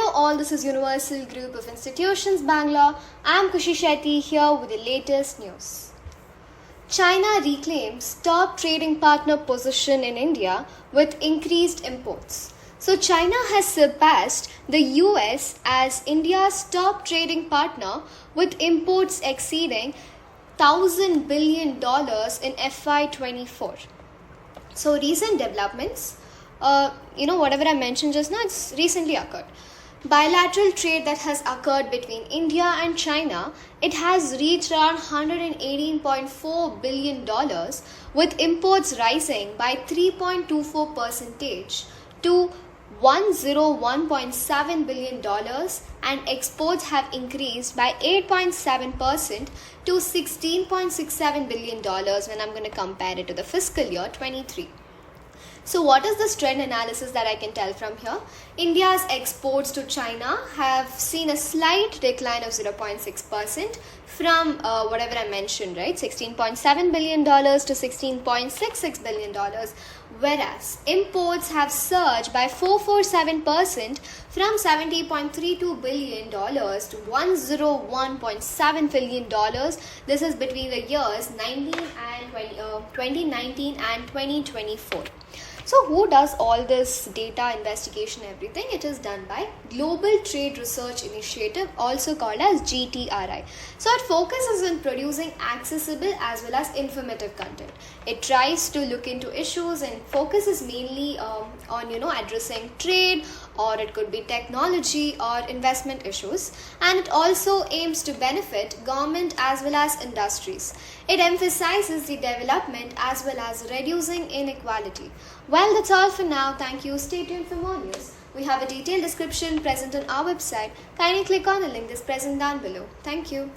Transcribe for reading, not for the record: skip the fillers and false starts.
Hello all, this is Universal Group of Institutions Bangalore. I am Kushi Shetty here with the latest news. China reclaims top trading partner position in India with increased imports. So China has surpassed the US as India's top trading partner with imports exceeding $1,000 billion in FY24. So recent developments, whatever I mentioned just now, it's recently occurred. Bilateral trade that has occurred between India and China, it has reached around $118.4 billion with imports rising by 3.24% to $101.7 billion and exports have increased by 8.7% to $16.67 billion when I'm going to compare it to the fiscal year 23. So what is this trend analysis that I can tell from here? India's exports to China have seen a slight decline of 0.6% from whatever I mentioned, right? $16.7 billion to $16.66 billion. Whereas imports have surged by 447% from $70.32 billion to $101.7 billion. This is between the years 2019 and 2024. So who does all this data investigation, everything? It is done by Global Trade Research Initiative, also called as GTRI. So it focuses on producing accessible as well as informative content. It tries to look into issues and focuses mainly on addressing trade, or it could be technology or investment issues, and it also aims to benefit government as well as industries. It emphasizes the development as well as reducing inequality. Well, that's all for now. Thank you. Stay tuned for more news. We have a detailed description present on our website. Kindly click on the link that's present down below. Thank you.